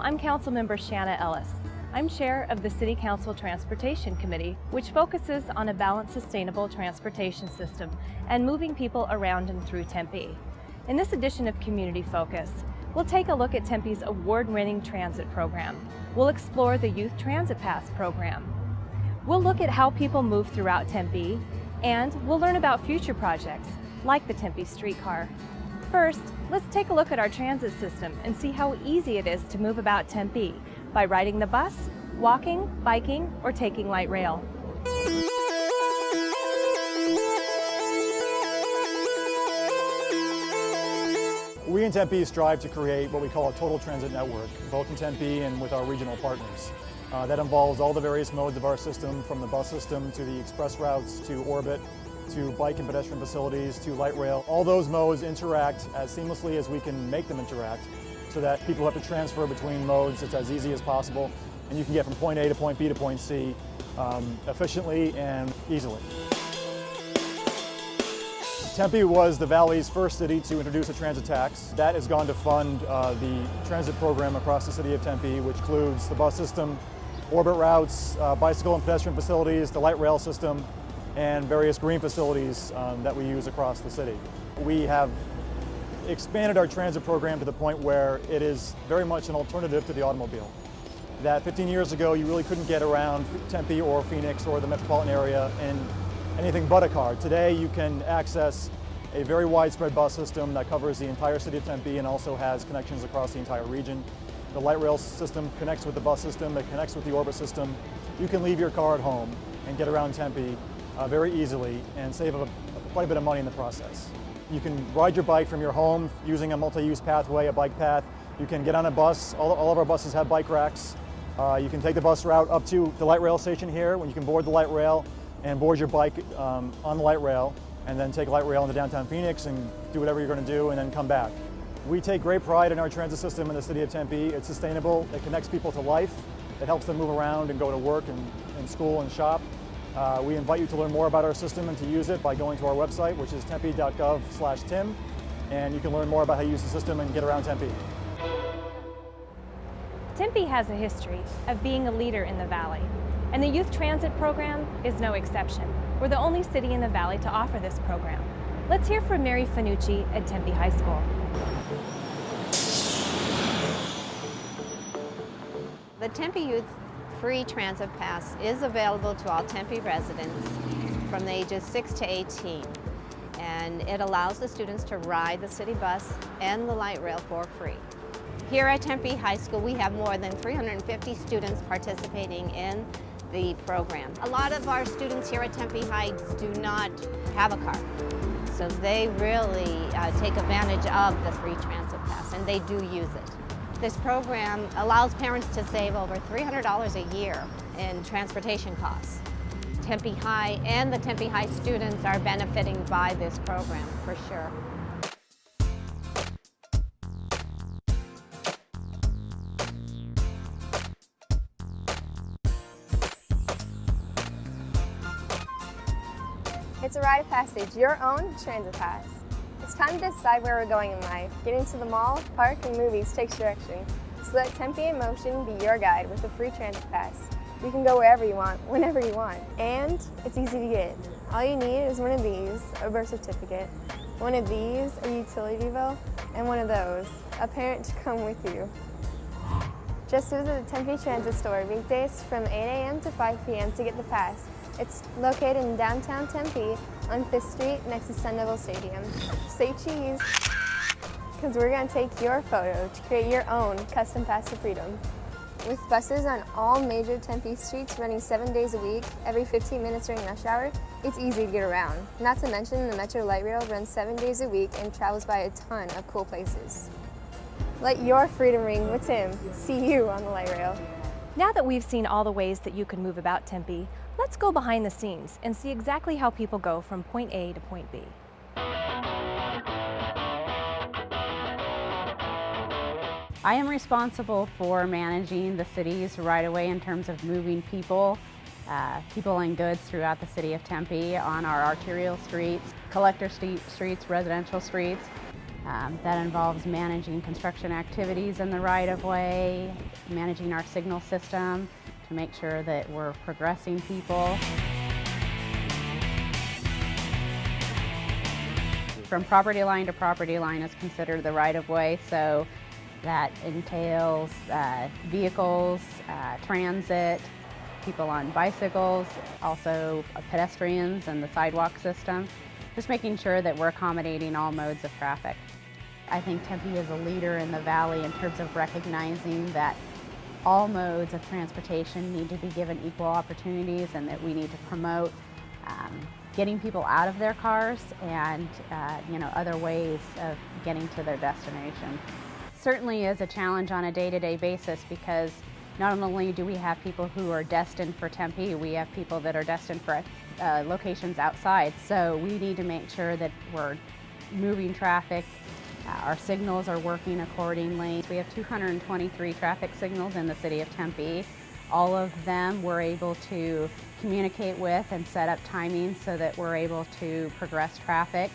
I'm Councilmember Shana Ellis. I'm chair of the City Council Transportation Committee, which focuses on a balanced, sustainable transportation system and moving people around and through Tempe. In this edition of Community Focus, we'll take a look at Tempe's award-winning transit program. We'll explore the Youth Transit Pass program. We'll look at how people move throughout Tempe, and we'll learn about future projects like the Tempe Streetcar. First, let's take a look at our transit system and see how easy it is to move about Tempe by riding the bus, walking, biking, or taking light rail. We in Tempe strive to create what we call a total transit network, both in Tempe and with our regional partners. That involves all the various modes of our system, from the bus system to the express routes to orbit, to bike and pedestrian facilities, to light rail. All those modes interact as seamlessly as we can make them interact, so that people have to transfer between modes. It's as easy as possible, and you can get from point A to point B to point C efficiently and easily. Tempe was the Valley's first city to introduce a transit tax. That has gone to fund the transit program across the city of Tempe, which includes the bus system, orbit routes, bicycle and pedestrian facilities, the light rail system, and various green facilities that we use across the city. We have expanded our transit program to the point where it is very much an alternative to the automobile. That 15 years ago you really couldn't get around Tempe or Phoenix or the metropolitan area in anything but a car. Today you can access a very widespread bus system that covers the entire city of Tempe and also has connections across the entire region. The light rail system connects with the bus system, it connects with the orbit system. You can leave your car at home and get around Tempe very easily and save quite a bit of money in the process. You can ride your bike from your home using a multi-use pathway, a bike path. You can get on a bus. All of our buses have bike racks. You can take the bus route up to the light rail station here, when you can board the light rail and board your bike on the light rail, and then take light rail into downtown Phoenix and do whatever you're going to do and then come back. We take great pride in our transit system in the city of Tempe. It's sustainable, it connects people to life, it helps them move around and go to work and school and shop. We invite you to learn more about our system and to use it by going to our website, which is tempe.gov/tim, and you can learn more about how to use the system and get around Tempe. Tempe has a history of being a leader in the Valley, and the Youth Transit program is no exception. We're the only city in the Valley to offer this program. Let's hear from Mary Fanucci at Tempe High School. The Tempe Youth Free Transit Pass is available to all Tempe residents from the ages 6 to 18, and it allows the students to ride the city bus and the light rail for free. Here at Tempe High School, we have more than 350 students participating in the program. A lot of our students here at Tempe High do not have a car, so they really take advantage of the free transit pass, and they do use it. This program allows parents to save over $300 a year in transportation costs. Tempe High and the Tempe High students are benefiting by this program for sure. It's a rite of passage, your own transit pass. It's time to decide where we're going in life. Getting to the mall, park, and movies takes direction. So let Tempe in Motion be your guide with a free transit pass. You can go wherever you want, whenever you want. And it's easy to get. All you need is one of these, a birth certificate, one of these, a utility bill, and one of those, a parent to come with you. Just visit the Tempe Transit Store weekdays from 8 a.m. to 5 p.m. to get the pass. It's located in downtown Tempe on 5th Street next to Sun Devil Stadium. Say cheese, because we're going to take your photo to create your own custom pass to freedom. With buses on all major Tempe streets running 7 days a week, every 15 minutes during rush hour, it's easy to get around. Not to mention the Metro Light Rail runs 7 days a week and travels by a ton of cool places. Let your freedom ring with Tim. See you on the light rail. Now that we've seen all the ways that you can move about Tempe, let's go behind the scenes and see exactly how people go from point A to point B. I am responsible for managing the city's right-of-way in terms of moving people and goods throughout the city of Tempe on our arterial streets, collector streets, residential streets. That involves managing construction activities in the right-of-way, managing our signal system to make sure that we're progressing people. From property line to property line is considered the right-of-way, so that entails vehicles, transit, people on bicycles, also pedestrians and the sidewalk system. Just making sure that we're accommodating all modes of traffic. I think Tempe is a leader in the valley in terms of recognizing that all modes of transportation need to be given equal opportunities, and that we need to promote getting people out of their cars and other ways of getting to their destination. Certainly is a challenge on a day-to-day basis, because not only do we have people who are destined for Tempe, we have people that are destined for locations outside. So we need to make sure that we're moving traffic. Our signals are working accordingly. We have 223 traffic signals in the city of Tempe. All of them we're able to communicate with and set up timing so that we're able to progress traffic.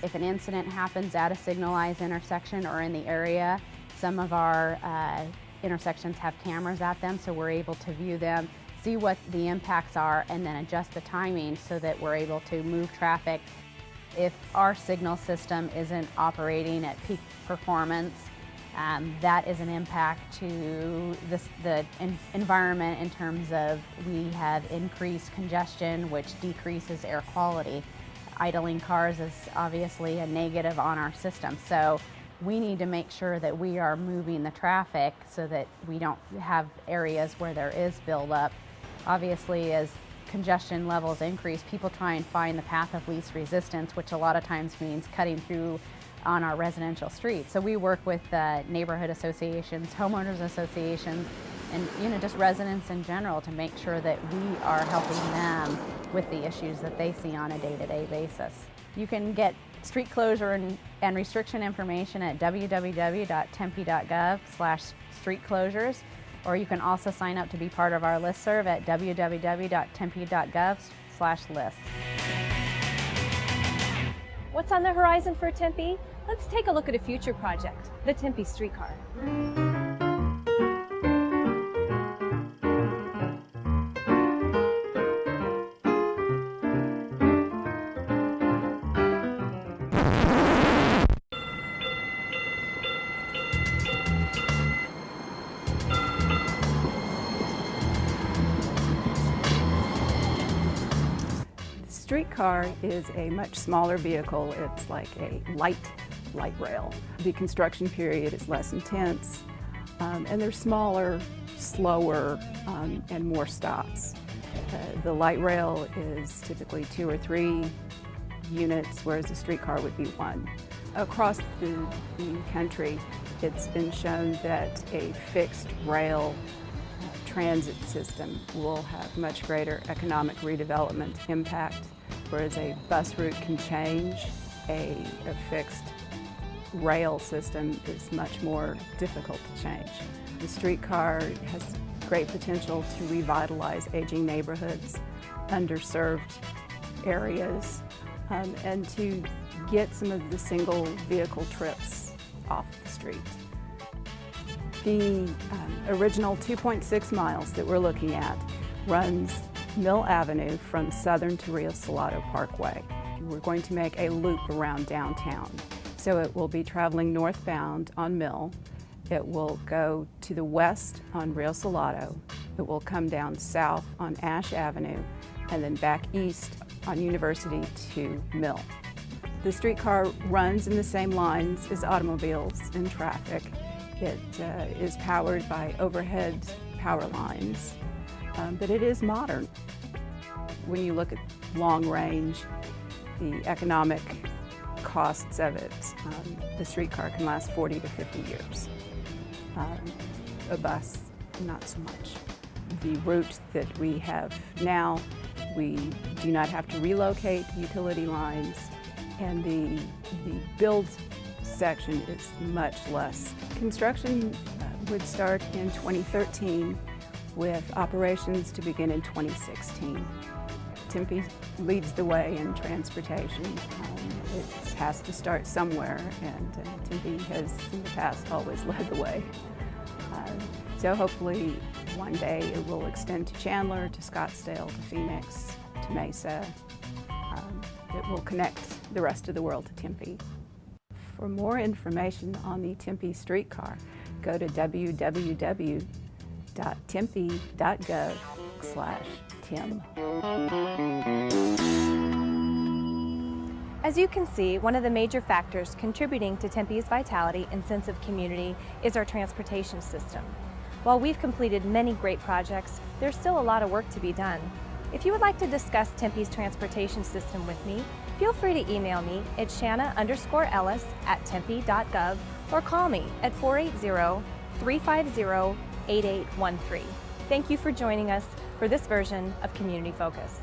If an incident happens at a signalized intersection or in the area, some of our intersections have cameras at them, so we're able to view them, see what the impacts are, and then adjust the timing so that we're able to move traffic. If our signal system isn't operating at peak performance, that is an impact to the environment in terms of we have increased congestion, which decreases air quality. Idling cars is obviously a negative on our system, so we need to make sure that we are moving the traffic so that we don't have areas where there is buildup. Obviously, as congestion levels increase, people try and find the path of least resistance, which a lot of times means cutting through on our residential streets. So we work with neighborhood associations, homeowners associations, and just residents in general to make sure that we are helping them with the issues that they see on a day-to-day basis. You can get street closure and restriction information at www.tempe.gov/street-closures, or you can also sign up to be part of our listserv at www.tempe.gov/list. What's on the horizon for Tempe? Let's take a look at a future project, the Tempe Streetcar. Streetcar is a much smaller vehicle. It's like a light rail. The construction period is less intense, and they're smaller, slower, and more stops. The light rail is typically 2 or 3 units, whereas the streetcar would be 1. Across the country, it's been shown that a fixed rail transit system will have much greater economic redevelopment impact, whereas a bus route can change. A fixed rail system is much more difficult to change. The streetcar has great potential to revitalize aging neighborhoods, underserved areas, and to get some of the single vehicle trips off the street. The original 2.6 miles that we're looking at runs Mill Avenue from Southern to Rio Salado Parkway. We're going to make a loop around downtown. So it will be traveling northbound on Mill. It will go to the west on Rio Salado. It will come down south on Ash Avenue and then back east on University to Mill. The streetcar runs in the same lines as automobiles and traffic. It is powered by overhead power lines, but it is modern. When you look at long range, the economic costs of it, the streetcar can last 40 to 50 years. A bus, not so much. The route that we have now, we do not have to relocate utility lines, and the build section is much less. Construction would start in 2013 with operations to begin in 2016. Tempe leads the way in transportation. it has to start somewhere, and Tempe has in the past always led the way. So hopefully one day it will extend to Chandler, to Scottsdale, to Phoenix, to Mesa. It will connect the rest of the world to Tempe. For more information on the Tempe Streetcar, go to www.tempe.gov/TIM. As you can see, one of the major factors contributing to Tempe's vitality and sense of community is our transportation system. While we've completed many great projects, there's still a lot of work to be done. If you would like to discuss Tempe's transportation system with me, feel free to email me at shana_ellis@tempe.gov or call me at 480-350-8813. Thank you for joining us for this version of Community Focus.